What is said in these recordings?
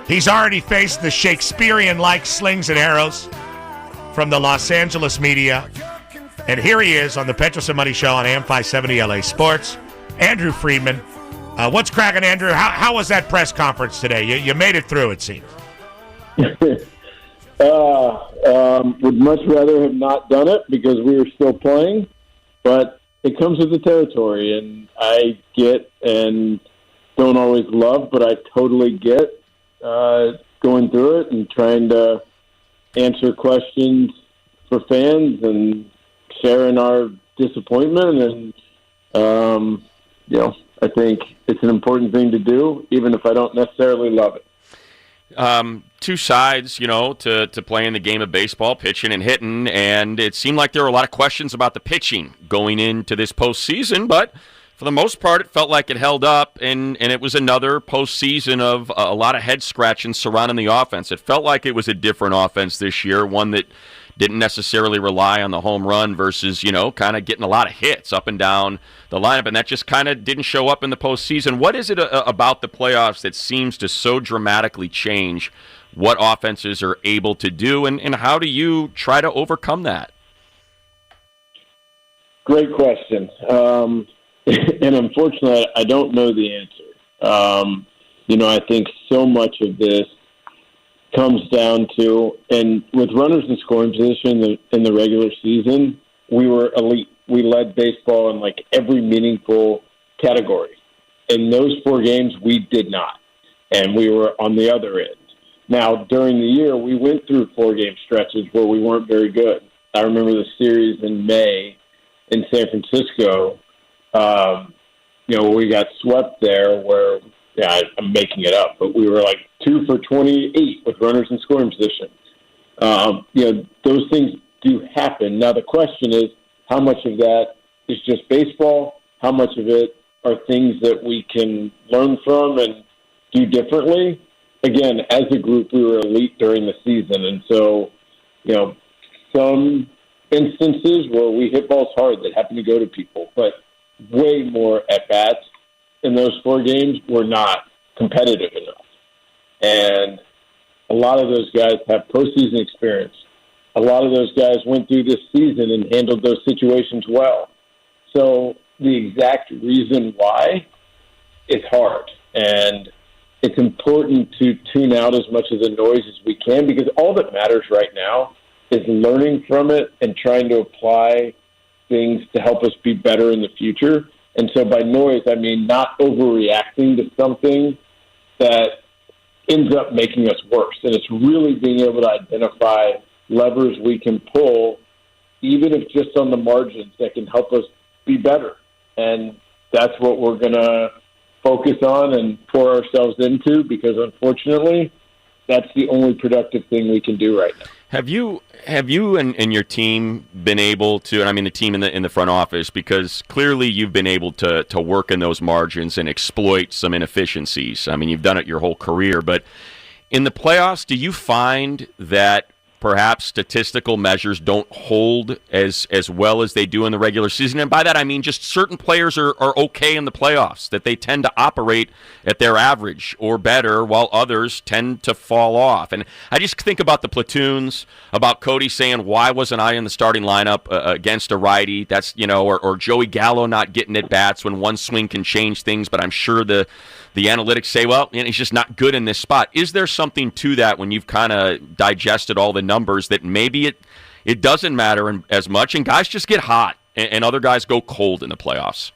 He's already faced the Shakespearean-like slings and arrows from the Los Angeles media. And here he is on the Petros and Money Show on AM 570 LA Sports. Andrew Friedman. What's cracking, Andrew? How was that press conference today? You made it through, it seems. Would much rather have not done it because we were still playing, but it comes with the territory, and I get and don't always love, but I totally get going through it and trying to answer questions for fans and sharing our disappointment. And, I think it's an important thing to do, even if I don't necessarily love it. Two sides, to playing the game of baseball, pitching and hitting, and it seemed like there were a lot of questions about the pitching going into this postseason, but for the most part, it felt like it held up, and it was another postseason of a lot of head-scratching surrounding the offense. It felt like it was a different offense this year, one that didn't necessarily rely on the home run versus, kind of getting a lot of hits up and down the lineup, and that just kind of didn't show up in the postseason. What is it about the playoffs that seems to so dramatically change what offenses are able to do, and how do you try to overcome that? Great question. And unfortunately, I don't know the answer. I think so much of this comes down to, and with runners in scoring position in the regular season, we were elite. We led baseball in like every meaningful category. In those 4 games, we did not, and we were on the other end. Now, during the year, we went through 4-game stretches where we weren't very good. I remember the series in May in San Francisco, we got swept there where, I'm making it up, but we were like 2 for 28 with runners in scoring position. Those things do happen. Now, the question is, how much of that is just baseball? How much of it are things that we can learn from and do differently? Again, as a group, we were elite during the season. And so, some instances where we hit balls hard that happen to go to people, but way more at-bats in those 4 games were not competitive enough. And a lot of those guys have postseason experience. A lot of those guys went through this season and handled those situations well. So the exact reason why is hard. And it's important to tune out as much of the noise as we can, because all that matters right now is learning from it and trying to apply things to help us be better in the future. And so by noise, I mean not overreacting to something that ends up making us worse. And it's really being able to identify levers we can pull, even if just on the margins, that can help us be better. And that's what we're going to focus on and pour ourselves into, because unfortunately, that's the only productive thing we can do right now. Have you and your team been able to, and I mean the team in the front office, because clearly you've been able to work in those margins and exploit some inefficiencies. I mean, you've done it your whole career, but in the playoffs, do you find that perhaps statistical measures don't hold as well as they do in the regular season? And by that, I mean just certain players are okay in the playoffs, that they tend to operate at their average or better, while others tend to fall off. And I just think about the platoons, about Cody saying, why wasn't I in the starting lineup against a righty? That's, or Joey Gallo not getting at bats when one swing can change things, but I'm sure the analytics say, well, he's just not good in this spot. Is there something to that when you've kind of digested all the numbers, that maybe it doesn't matter as much, and guys just get hot and other guys go cold in the playoffs?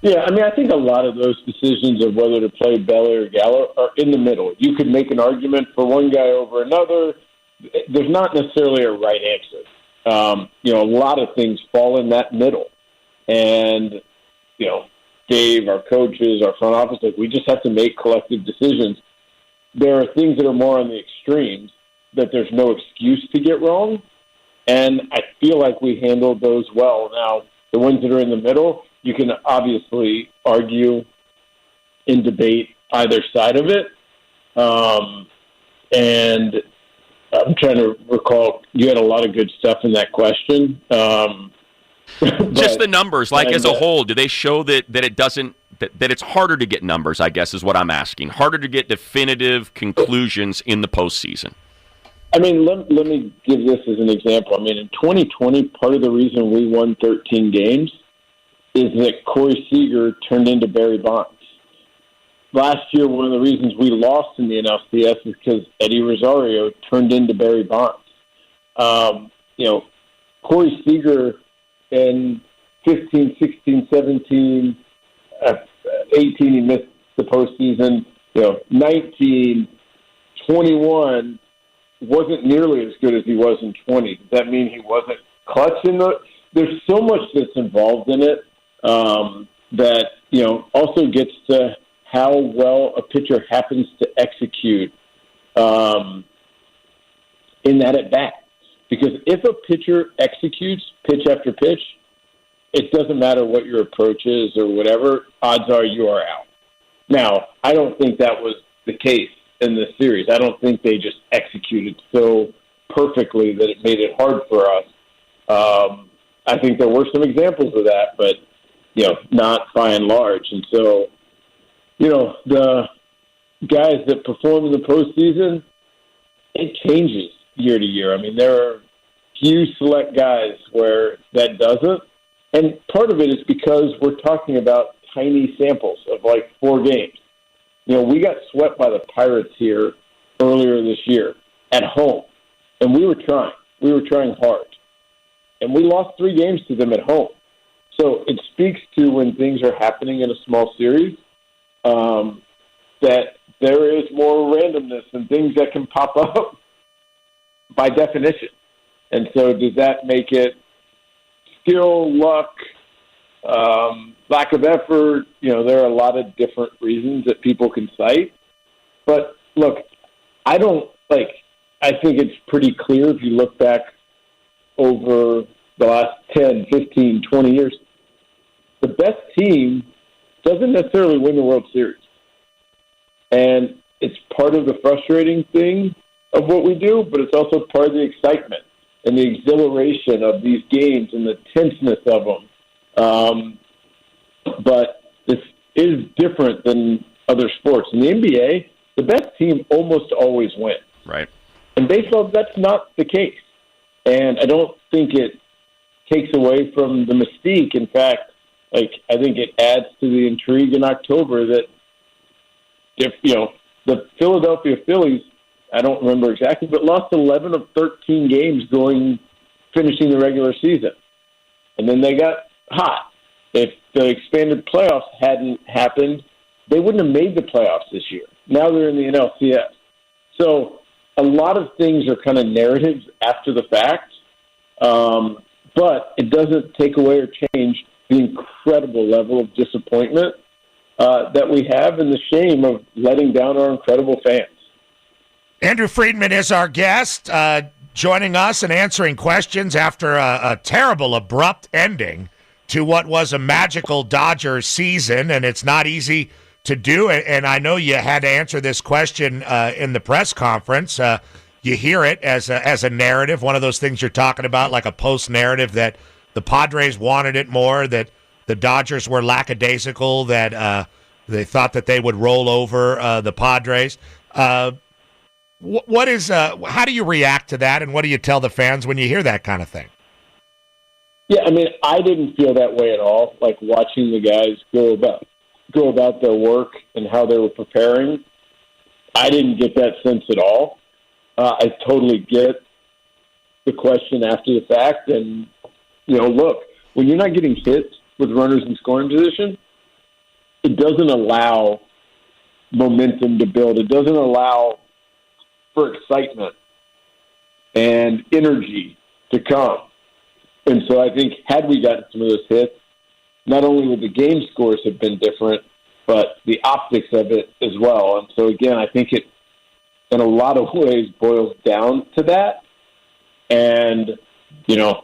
Yeah, I mean, I think a lot of those decisions of whether to play Belly or Gallo are in the middle. You could make an argument for one guy over another. There's not necessarily a right answer. A lot of things fall in that middle. And, Dave, our coaches, our front office, we just have to make collective decisions. There are things that are more on the extremes that there's no excuse to get wrong, and I feel like we handled those well. Now, the ones that are in the middle, you can obviously argue and debate either side of it. And I'm trying to recall, you had a lot of good stuff in that question. Just the numbers, as a whole, do they show that it doesn't that it's harder to get numbers, I guess, is what I'm asking. Harder to get definitive conclusions in the postseason. I mean, let me give this as an example. I mean, in 2020, part of the reason we won 13 games is that Corey Seager turned into Barry Bonds. Last year, one of the reasons we lost in the NLCS is because Eddie Rosario turned into Barry Bonds. Corey Seager in 15, 16, 17, 18, he missed the postseason. 19, 21 wasn't nearly as good as he was in 20. Does that mean he wasn't clutch in the? There's so much that's involved in it that also gets to how well a pitcher happens to execute in that at bat. Because if a pitcher executes pitch after pitch, it doesn't matter what your approach is or whatever, odds are you are out. Now, I don't think that was the case in this series. I don't think they just executed so perfectly that it made it hard for us. I think there were some examples of that, but, not by and large. And so, the guys that perform in the postseason, it changes year to year. I mean, there are few select guys where that doesn't. And part of it is because we're talking about tiny samples of like 4 games. We got swept by the Pirates here earlier this year at home, and we were trying. We were trying hard. And we lost 3 games to them at home. So it speaks to when things are happening in a small series that there is more randomness and things that can pop up by definition. And so does that make it skill, luck, lack of effort? There are a lot of different reasons that people can cite. But look, I think it's pretty clear if you look back over the last 10, 15, 20 years, the best team doesn't necessarily win the World Series. And it's part of the frustrating thing of what we do, but it's also part of the excitement and the exhilaration of these games and the tenseness of them. But this is different than other sports. In the NBA, the best team almost always wins. Right. In baseball, that's not the case. And I don't think it takes away from the mystique. In fact, I think it adds to the intrigue in October that if, the Philadelphia Phillies, I don't remember exactly, but lost 11 of 13 games finishing the regular season. And then they got hot. If the expanded playoffs hadn't happened, they wouldn't have made the playoffs this year. Now they're in the NLCS. So a lot of things are kind of narratives after the fact, but it doesn't take away or change the incredible level of disappointment that we have and the shame of letting down our incredible fans. Andrew Friedman is our guest, joining us and answering questions after a terrible, abrupt ending to what was a magical Dodgers season, and it's not easy to do. And I know you had to answer this question in the press conference. You hear it as a narrative, one of those things you're talking about, like a post-narrative that the Padres wanted it more, that the Dodgers were lackadaisical, that they thought that they would roll over the Padres. What is? How do you react to that, and what do you tell the fans when you hear that kind of thing? Yeah, I mean, I didn't feel that way at all. Like watching the guys go about their work and how they were preparing, I didn't get that sense at all. I totally get the question after the fact, and look, when you're not getting hit with runners in scoring position, it doesn't allow momentum to build. It doesn't allow for excitement and energy to come. And so I think had we gotten some of those hits, not only would the game scores have been different, but the optics of it as well. And so, again, I think it, in a lot of ways, boils down to that. And,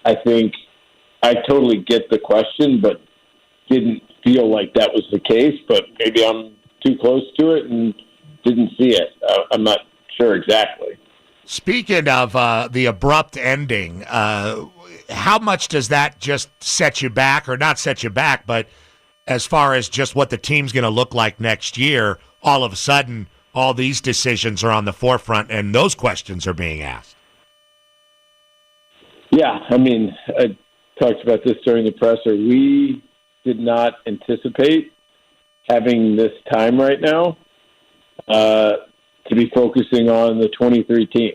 I think I totally get the question, but didn't feel like that was the case. But maybe I'm too close to it and didn't see it. I'm not sure exactly. Speaking of the abrupt ending, how much does that just set you back, or not set you back, but as far as just what the team's going to look like next year, all of a sudden, all these decisions are on the forefront and those questions are being asked. Yeah, I mean, I talked about this during the presser. We did not anticipate having this time right now to be focusing on the 23 team.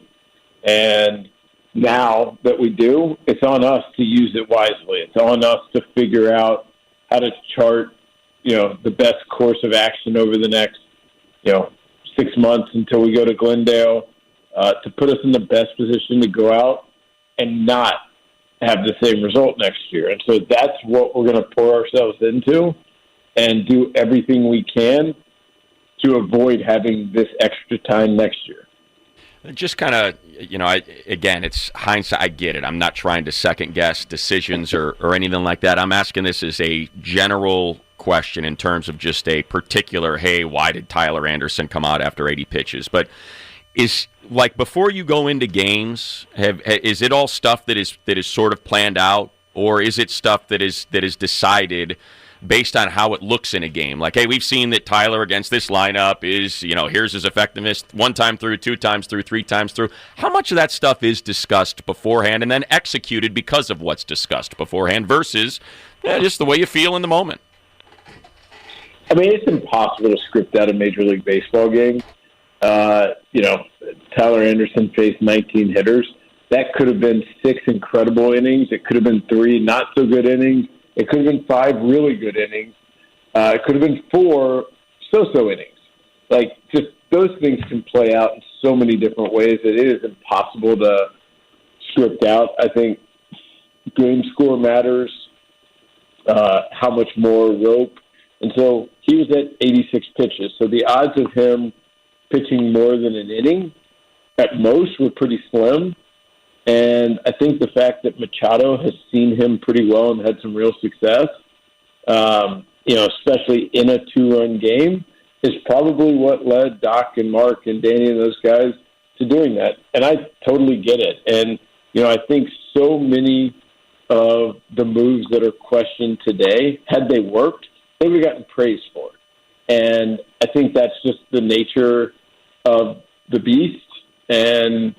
And now that we do, it's on us to use it wisely. It's on us to figure out how to chart, the best course of action over the next, 6 months until we go to Glendale, to put us in the best position to go out and not have the same result next year. And so that's what we're going to pour ourselves into and do everything we can to avoid having this extra time next year. Just kind of, again, it's hindsight. I get it. I'm not trying to second-guess decisions or anything like that. I'm asking this as a general question in terms of just a particular, hey, why did Tyler Anderson come out after 80 pitches? But is, like, before you go into games, is it all stuff that is sort of planned out, or is it stuff that is decided based on how it looks in a game? Like, hey, we've seen that Tyler against this lineup is, here's his effectiveness 1 time through, 2 times through, 3 times through. How much of that stuff is discussed beforehand and then executed because of what's discussed beforehand versus just the way you feel in the moment? I mean, it's impossible to script out a Major League Baseball game. Tyler Anderson faced 19 hitters. That could have been 6 incredible innings. It could have been 3 not-so-good innings. It could have been 5 really good innings. It could have been 4 so-so innings. Like, just those things can play out in so many different ways. It is impossible to script out. I think game score matters, how much more rope. And so he was at 86 pitches. So the odds of him pitching more than an inning at most were pretty slim. And I think the fact that Machado has seen him pretty well and had some real success, especially in a 2-run game, is probably what led Doc and Mark and Danny and those guys to doing that. And I totally get it. And, I think so many of the moves that are questioned today, had they worked, they would have gotten praise for it. And I think that's just the nature of the beast and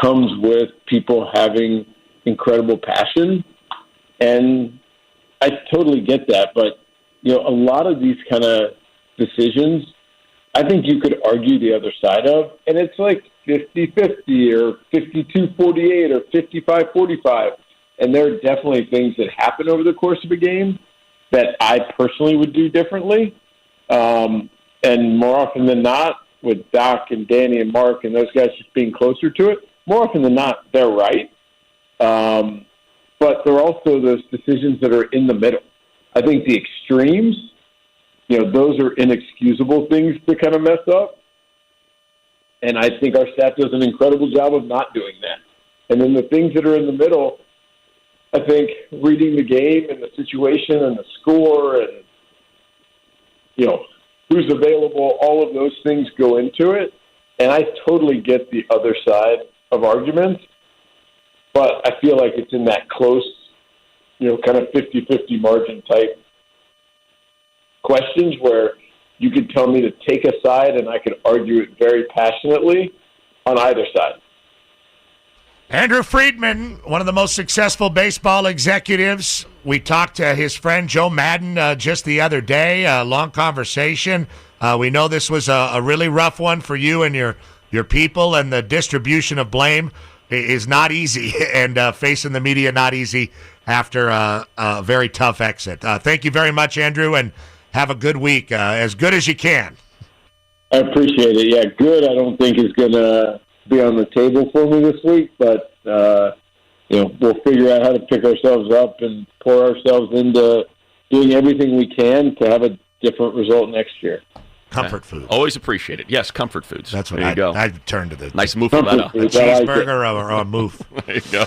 comes with people having incredible passion. And I totally get that. But, a lot of these kind of decisions, I think you could argue the other side of, and it's like 50-50 or 52-48 or 55-45. And there are definitely things that happen over the course of a game that I personally would do differently. And more often than not, with Doc and Danny and Mark and those guys just being closer to it, more often than not, they're right. But there are also those decisions that are in the middle. I think the extremes, those are inexcusable things to kind of mess up. And I think our staff does an incredible job of not doing that. And then the things that are in the middle, I think reading the game and the situation and the score and, who's available, all of those things go into it. And I totally get the other side of arguments, but I feel like it's in that close, kind of 50-50 margin type questions where you could tell me to take a side and I could argue it very passionately on either side. Andrew Friedman, one of the most successful baseball executives. We talked to his friend Joe Madden just the other day, a long conversation. We know this was a really rough one for you and your people, and the distribution of blame is not easy, and facing the media not easy after a very tough exit. Thank you very much, Andrew, and have a good week, as good as you can. I appreciate it. Yeah, good I don't think is going to be on the table for me this week, but we'll figure out how to pick ourselves up and pour ourselves into doing everything we can to have a different result next year. Comfort food. Always appreciate it. Yes, comfort foods. That's what there you go. I turn to the nice mozzarella. A cheeseburger or a moof. There you go.